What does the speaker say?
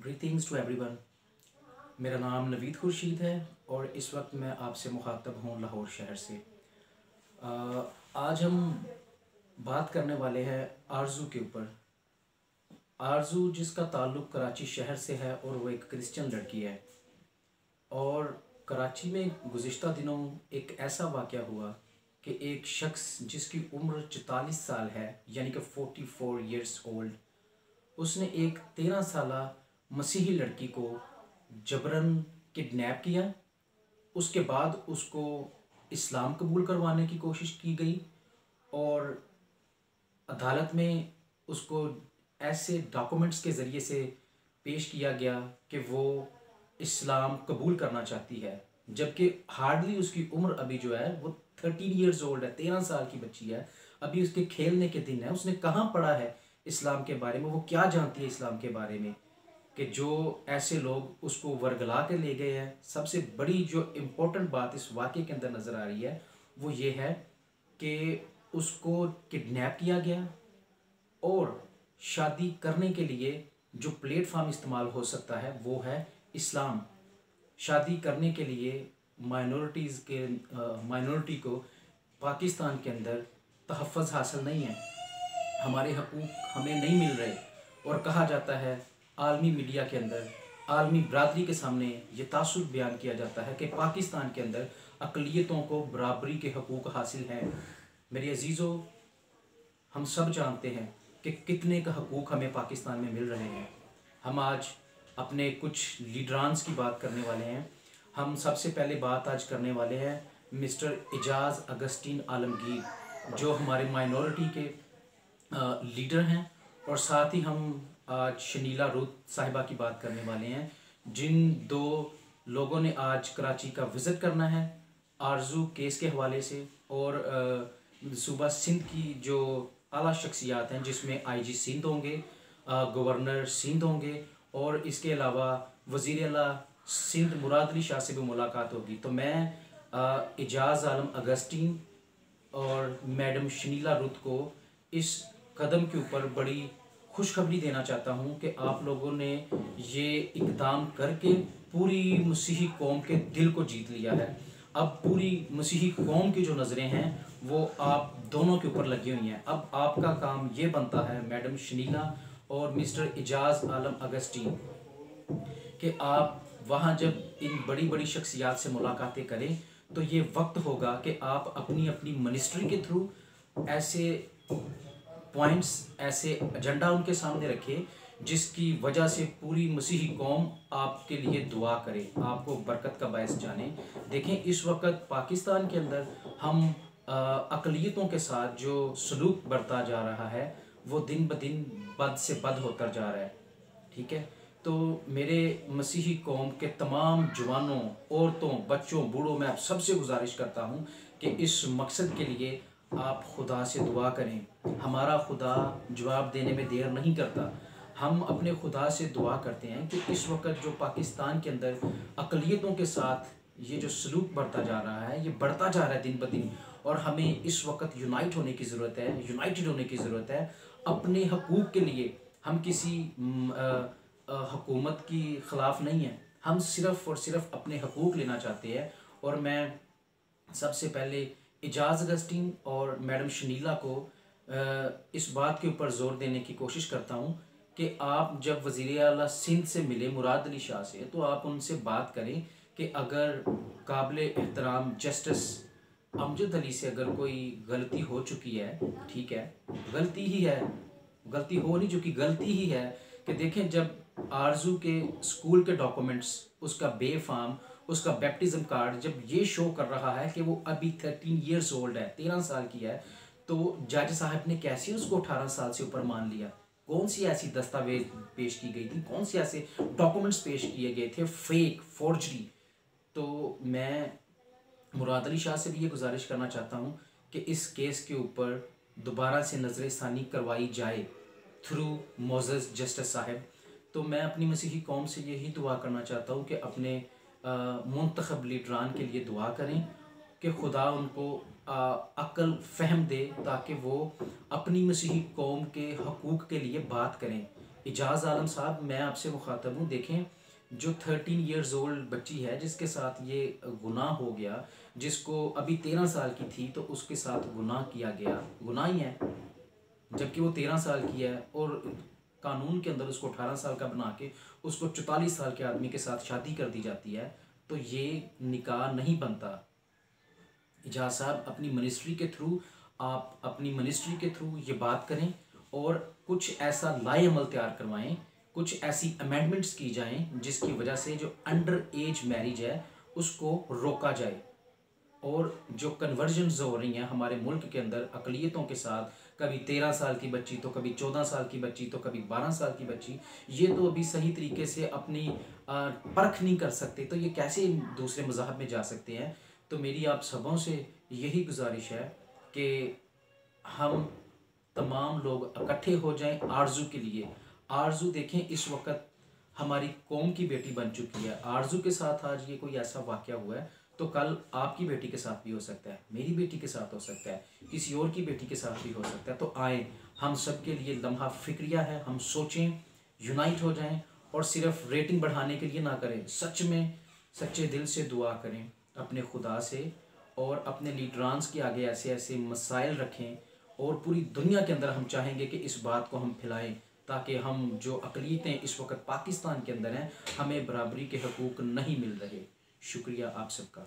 Greetings to everyone. मेरा नाम नवीद खुर्शीद है और इस वक्त मैं आपसे मुखातब हूँ लाहौर शहर से। आज हम बात करने वाले हैं आरजू के ऊपर। आरजू जिसका ताल्लुक़ कराची शहर से है और वो एक क्रिश्चियन लड़की है। और कराची में गुज़िश्ता दिनों एक ऐसा वाक़या हुआ कि एक शख्स जिसकी उम्र 44 साल है यानी कि 44 ईयर्स ओल्ड, उसने एक 13 साला मसीही लड़की को जबरन किडनैप किया। उसके बाद उसको इस्लाम कबूल करवाने की कोशिश की गई और अदालत में उसको ऐसे डॉक्यूमेंट्स के ज़रिए से पेश किया गया कि वो इस्लाम कबूल करना चाहती है, जबकि हार्डली उसकी उम्र अभी जो है वो 13 ईयर्स ओल्ड है, 13 साल की बच्ची है। अभी उसके खेलने के दिन है, उसने कहाँ पढ़ा है इस्लाम के बारे में, वो क्या जानती है इस्लाम के बारे में कि जो ऐसे लोग उसको वर्गला के ले गए हैं। सबसे बड़ी जो इम्पोर्टेंट बात इस वाक़े के अंदर नज़र आ रही है वो ये है कि उसको किडनैप किया गया और शादी करने के लिए जो प्लेटफॉर्म इस्तेमाल हो सकता है वो है इस्लाम। शादी करने के लिए माइनॉरिटी को पाकिस्तान के अंदर तहफ़्फ़ुज़ हासिल नहीं है, हमारे हकूक़ हमें नहीं मिल रहे। और कहा जाता है आलमी मीडिया के अंदर, आलमी बरादरी के सामने ये तासुर बयान किया जाता है कि पाकिस्तान के अंदर अक़लियतों को बराबरी के हकूक़ हासिल हैं। मेरे अजीज़ों, हम सब जानते हैं कि कितने का हकूक़ हमें पाकिस्तान में मिल रहे हैं। हम आज अपने कुछ लीडरान्स की बात करने वाले हैं। हम सबसे पहले बात आज करने वाले हैं मिस्टर एजाज़ अगस्टीन आलमगीर, जो हमारे माइनॉरिटी के लीडर हैं। और साथ ही हम आज शनीला रुत साहिबा की बात करने वाले हैं, जिन दो लोगों ने आज कराची का विज़िट करना है आरजू केस के हवाले से। और सूबा सिंध की जो आला शख्सियात हैं जिसमें आईजी सिंध होंगे, गवर्नर सिंध होंगे और इसके अलावा वज़ीर आला सिंध मुराद अली शाह से भी मुलाकात होगी। तो मैं एजाज़ आलम अगस्टीन और मैडम शनीला रुत को इस कदम के ऊपर बड़ी खुशखबरी देना चाहता हूँ कि आप लोगों ने ये इक़दाम करके पूरी मसीही कौम के दिल को जीत लिया है। अब पूरी मसीही कौम की जो नज़रें हैं वो आप दोनों के ऊपर लगी हुई हैं। अब आपका काम ये बनता है मैडम शनीला और मिस्टर एजाज़ आलम अगस्टीन कि आप वहाँ जब इन बड़ी बड़ी शख्सियात से मुलाकातें करें तो ये वक्त होगा कि आप अपनी अपनी मिनिस्ट्री के थ्रू ऐसे पॉइंट्स, ऐसे एजेंडा उनके सामने रखें जिसकी वजह से पूरी मसीही कौम आपके लिए दुआ करे, आपको बरकत का बायस जाने। देखें, इस वक्त पाकिस्तान के अंदर हम अक़लियतों के साथ जो सलूक बरता जा रहा है वो दिन ब दिन बद से बद होता जा रहा है। ठीक है, तो मेरे मसीही कौम के तमाम जवानों, औरतों, बच्चों, बूढ़ों, मैं आप सबसे गुजारिश करता हूँ कि इस मकसद के लिए आप खुदा से दुआ करें। हमारा खुदा जवाब देने में देर नहीं करता। हम अपने खुदा से दुआ करते हैं कि इस वक्त जो पाकिस्तान के अंदर अक़लियतों के साथ ये जो सलूक बढ़ता जा रहा है, ये बढ़ता जा रहा है दिन ब दिन, और हमें इस वक्त यूनाइट होने की ज़रूरत है, यूनाइटेड होने की ज़रूरत है अपने हकूक़ के लिए। हम किसी हुकूमत की ख़िलाफ़ नहीं हैं, हम सिर्फ़ और सिर्फ अपने हकूक़ लेना चाहते हैं। और मैं सबसे पहले एजाज़ अगस्टीन और मैडम शनीला को इस बात के ऊपर ज़ोर देने की कोशिश करता हूँ कि आप जब वज़ीर आला सिंध से मिले मुराद अली शाह से, तो आप उनसे बात करें कि अगर काबिल एहतराम जस्टिस अमजद अली से अगर कोई गलती हो चुकी है, ठीक है, गलती ही है, गलती हो नहीं चुकी, गलती ही है कि देखें, जब आरजू के स्कूल के डॉक्यूमेंट्स, उसका बे फार्म, उसका बैप्टिज़म कार्ड जब ये शो कर रहा है कि वो अभी 13 ईयर्स ओल्ड है, 13 साल की है, तो जज साहब ने कैसे उसको 18 साल से ऊपर मान लिया? कौन सी ऐसी दस्तावेज पेश की गई थी, कौन से ऐसे डॉक्यूमेंट्स पेश किए गए थे, फेक, फोर्जरी? तो मैं मुराद अली शाह से भी ये गुजारिश करना चाहता हूँ कि इस केस के ऊपर दोबारा से नज़र षानी करवाई जाए थ्रू मोज़ेज़ जस्टिस साहब। तो मैं अपनी मसीही कौम से यही दुआ करना चाहता हूँ कि अपने मुंतखब लीडरान के लिए दुआ करें कि खुदा उनको अक्ल फ़हम दे ताकि वो अपनी मसीही कौम के हकूक़ के लिए बात करें। इजाज़ आलम साहब, मैं आपसे मुखातब हूँ। देखें, जो 13 इयर्स ओल्ड बच्ची है जिसके साथ ये गुनाह हो गया, जिसको अभी 13 साल की थी तो उसके साथ गुनाह किया गया, गुनाह ही है, जबकि वो 13 साल की है, और कानून के अंदर उसको 18 साल का बना के उसको 44 साल के आदमी के साथ शादी कर दी जाती है, तो ये निकाह नहीं बनता। इजाज़ साहब, अपनी मिनिस्ट्री के थ्रू, आप अपनी मिनिस्ट्री के थ्रू ये बात करें और कुछ ऐसा लाए अमल तैयार करवाएं, कुछ ऐसी अमेंडमेंट्स की जाएं जिसकी वजह से जो अंडर एज मैरिज है उसको रोका जाए। और जो कन्वर्जन्स हो रही हैं हमारे मुल्क के अंदर अकलियतों के साथ, कभी 13 साल की बच्ची तो कभी 14 साल की बच्ची तो कभी 12 साल की बच्ची, ये तो अभी सही तरीके से अपनी परख नहीं कर सकते, तो ये कैसे दूसरे मज़हब में जा सकते हैं। तो मेरी आप सबों से यही गुजारिश है कि हम तमाम लोग इकट्ठे हो जाएं आरजू के लिए। आरजू देखें इस वक्त हमारी कौम की बेटी बन चुकी है। आरजू के साथ आज ये कोई ऐसा वाक़या हुआ है तो कल आपकी बेटी के साथ भी हो सकता है, मेरी बेटी के साथ हो सकता है, किसी और की बेटी के साथ भी हो सकता है। तो आए, हम सब के लिए लम्हा फ़िक्रिया है, हम सोचें, यूनाइट हो जाएं और सिर्फ रेटिंग बढ़ाने के लिए ना करें, सच में सच्चे दिल से दुआ करें अपने खुदा से, और अपने लीडरान्स के आगे ऐसे ऐसे मसाइल रखें, और पूरी दुनिया के अंदर हम चाहेंगे कि इस बात को हम फैलाएं, ताकि हम जो अक़लियतें इस वक्त पाकिस्तान के अंदर हैं, हमें बराबरी के हकूक़ नहीं मिल रहे। शुक्रिया आप सबका।